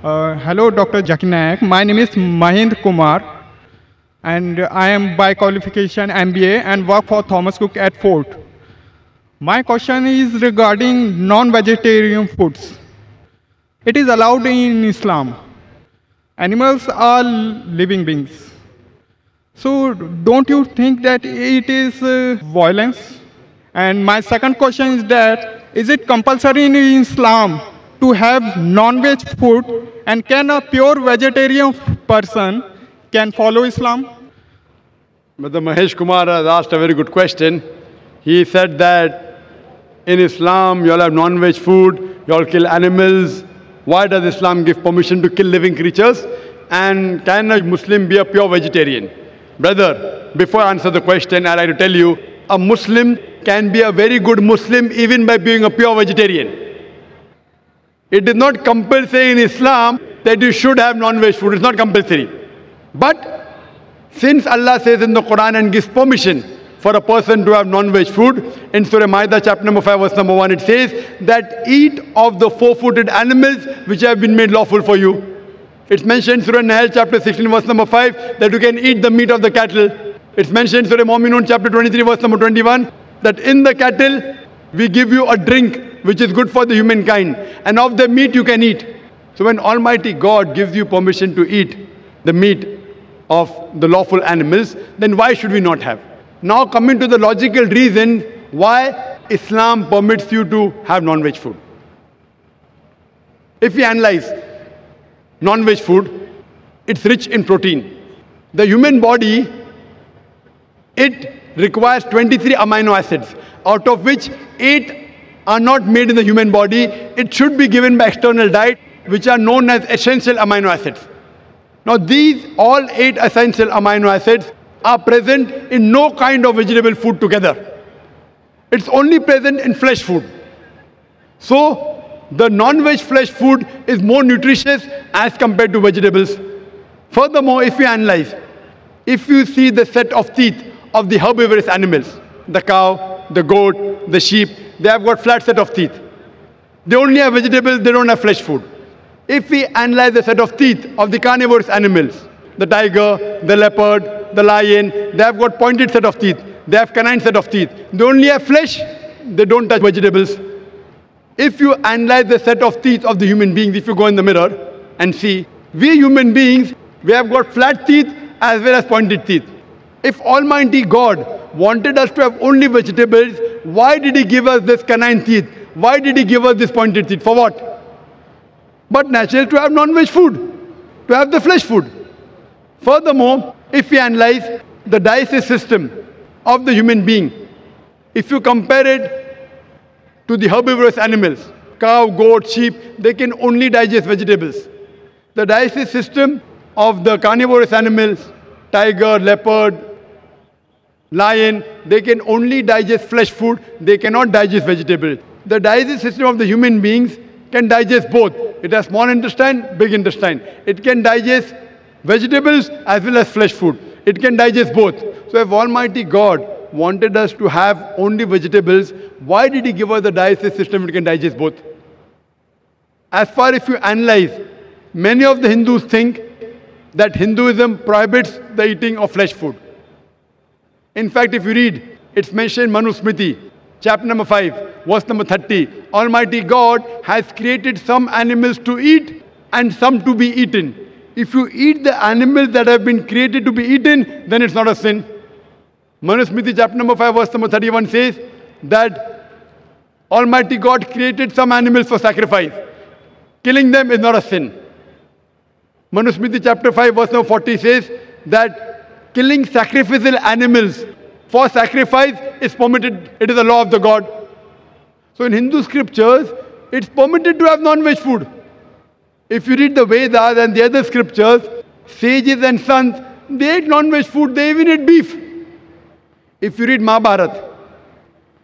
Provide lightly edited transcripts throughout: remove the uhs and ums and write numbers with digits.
Hello, Dr. Zakir Naik. My name is Mahendra Kumar, and I am by qualification MBA and work for Thomas Cook at Fort. My question is regarding non-vegetarian foods. It is allowed in Islam. Animals are living beings. So don't you think that it is violence? And my second question is that, is it compulsory in Islam to have non-veg food, and can a pure vegetarian person can follow Islam? Brother Mahesh Kumar has asked a very good question. He said that in Islam you all have non-veg food, you all kill animals. Why does Islam give permission to kill living creatures? And can a Muslim be a pure vegetarian? Brother, before I answer the question, I'd like to tell you, a Muslim can be a very good Muslim even by being a pure vegetarian. It is not compulsory in Islam that you should have non-veg food. It's not compulsory. But since Allah says in the Quran and gives permission for a person to have non-veg food, in Surah Ma'idah chapter number 5 verse number 1, it says that eat of the four-footed animals which have been made lawful for you. It's mentioned in Surah Nahl chapter 16 verse number 5 that you can eat the meat of the cattle. It's mentioned in Surah Mu'minun chapter 23 verse number 21 that in the cattle we give you a drink which is good for the humankind, and of the meat you can eat. So when Almighty God gives you permission to eat the meat of the lawful animals, then why should we not have? Now coming to the logical reason why Islam permits you to have non-veg food. If we analyze non-veg food, it's rich in protein. The human body, it requires 23 amino acids, out of which 8 are not made in the human body. It should be given by external diet, which are known as essential amino acids. Now these all 8 essential amino acids are present in no kind of vegetable food together. It's only present in flesh food. So the non-veg flesh food is more nutritious as compared to vegetables. Furthermore, if we analyze, if you see the set of teeth of the herbivorous animals, the cow, the goat, the sheep, they have got flat set of teeth. They only have vegetables, they don't have flesh food. If we analyze the set of teeth of the carnivorous animals, the tiger, the leopard, the lion, they have got pointed set of teeth. They have canine set of teeth. They only have flesh, they don't touch vegetables. If you analyze the set of teeth of the human beings, if you go in the mirror and see, we human beings, we have got flat teeth as well as pointed teeth. If Almighty God wanted us to have only vegetables, why did He give us this canine teeth? Why did He give us this pointed teeth? For what? But naturally to have non-veg food, to have the flesh food. Furthermore, if we analyze the digestive system of the human being, if you compare it to the herbivorous animals, cow, goat, sheep, they can only digest vegetables. The digestive system of the carnivorous animals, tiger, leopard, lion, they can only digest flesh food, they cannot digest vegetables. The digestive system of the human beings can digest both. It has small intestine, big intestine. It can digest vegetables as well as flesh food. It can digest both. So if Almighty God wanted us to have only vegetables, why did He give us the digestive system which can digest both? As far as you analyze, many of the Hindus think that Hinduism prohibits the eating of flesh food. In fact, if you read, it's mentioned in Manu Smriti, chapter number 5, verse number 30. Almighty God has created some animals to eat and some to be eaten. If you eat the animals that have been created to be eaten, then it's not a sin. Manu Smriti, chapter number 5, verse number 31 says that Almighty God created some animals for sacrifice. Killing them is not a sin. Manu Smriti, chapter 5, verse number 40 says that killing sacrificial animals for sacrifice is permitted. It is a law of the God. So in Hindu scriptures, it's permitted to have non-veg food. If you read the Vedas and the other scriptures, sages and sons, they ate non-veg food, they even ate beef. If you read Mahabharata,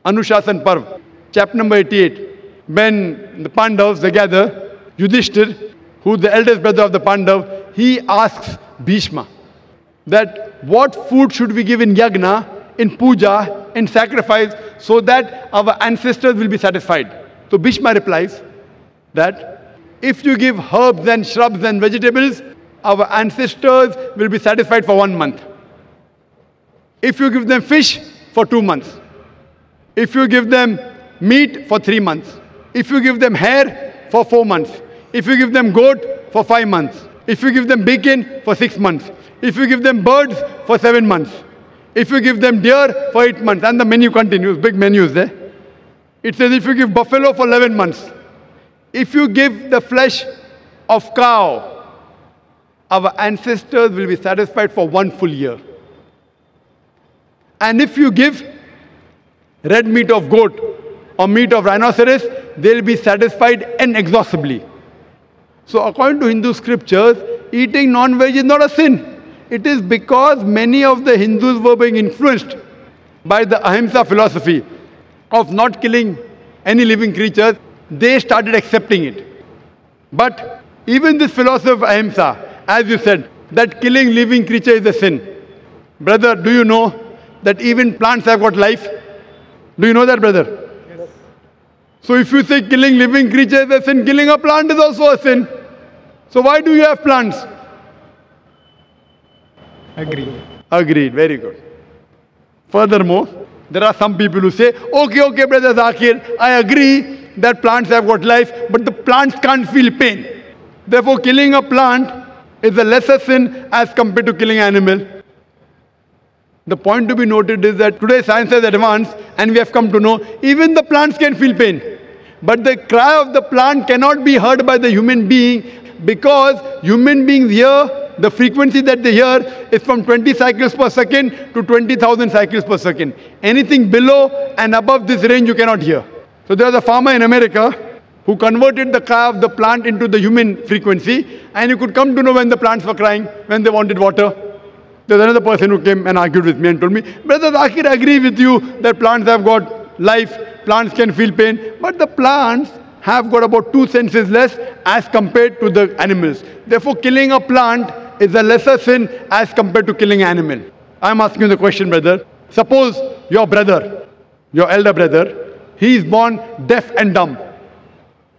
Anushasan Parv, chapter number 88, when the Pandavas, they gather, Yudhishthir, who is the eldest brother of the Pandav, he asks Bhishma that what food should we give in yagna, in puja, in sacrifice, so that our ancestors will be satisfied. So Bhishma replies that If you give herbs and shrubs and vegetables, our ancestors will be satisfied for 1 month. If you give them fish, for 2 months. If you give them meat, for 3 months. If you give them hair, for 4 months. If you give them goat, for 5 months. If you give them bacon, for 6 months. If you give them birds, for 7 months. If you give them deer, for 8 months. And the menu continues, big menus there. It says if you give buffalo for 11 months. If you give the flesh of cow, our ancestors will be satisfied for 1 full year. And if you give red meat of goat or meat of rhinoceros, they'll be satisfied inexhaustibly. So according to Hindu scriptures, eating non-veg is not a sin. It is because many of the Hindus were being influenced by the ahimsa philosophy of not killing any living creatures. They started accepting it. But even this philosophy of ahimsa, as you said, that killing living creature is a sin. Brother, do you know that even plants have got life? Do you know that, brother? Yes. So if you say killing living creature is a sin, killing a plant is also a sin. So why do you have plants? Agreed. Agreed. Very good. Furthermore, there are some people who say, okay, Brother Zakir, I agree that plants have got life, but the plants can't feel pain. Therefore, killing a plant is a lesser sin as compared to killing an animal. The point to be noted is that today science has advanced and we have come to know even the plants can feel pain. But the cry of the plant cannot be heard by the human being because human beings hear, the frequency that they hear is from 20 cycles per second to 20,000 cycles per second. Anything below and above this range you cannot hear. So there was a farmer in America who converted the cry of the plant into the human frequency, and you could come to know when the plants were crying, when they wanted water. There's another person who came and argued with me and told me, Brother Zakir, I agree with you that plants have got life, plants can feel pain, but the plants have got about 2 senses less as compared to the animals. Therefore, killing a plant is a lesser sin as compared to killing an animal. I'm asking you the question, brother. Suppose your brother, your elder brother, he is born deaf and dumb.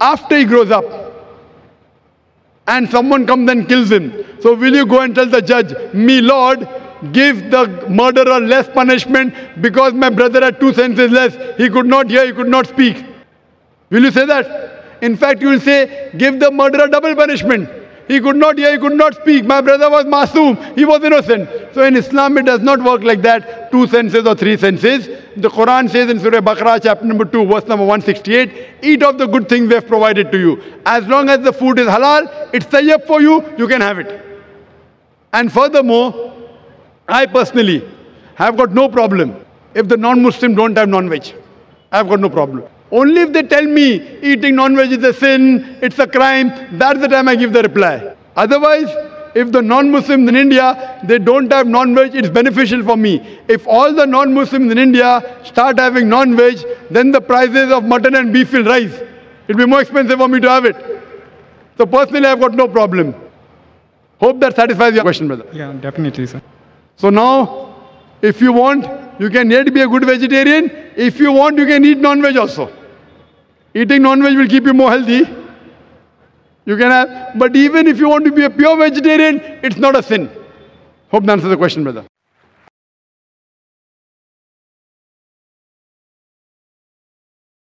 After he grows up, and someone comes and kills him. So will you go and tell the judge, me Lord, give the murderer less punishment because my brother had 2 senses less. He could not hear, he could not speak. Will you say that? In fact, you will say, give the murderer double punishment. He could not hear, he could not speak. My brother was masoom, he was innocent. So in Islam, it does not work like that, 2 senses or 3 senses. The Quran says in Surah Baqarah, chapter number 2, verse number 168, eat of the good things we have provided to you. As long as the food is halal, it's tayyib for you, you can have it. And furthermore, I personally have got no problem if the non-Muslim don't have non-veg. I have got no problem. Only if they tell me eating non-veg is a sin, it's a crime, that's the time I give the reply. Otherwise, if the non-Muslims in India, they don't have non-veg, it's beneficial for me. If all the non-Muslims in India start having non-veg, then the prices of mutton and beef will rise. It will be more expensive for me to have it. So personally, I've got no problem. Hope that satisfies your question, brother. Yeah, definitely, sir. So now, if you want, you can yet be a good vegetarian. If you want, you can eat non-veg also. Eating non-veg will keep you more healthy. You can have, but even if you want to be a pure vegetarian, it's not a sin. Hope that answers the question, brother.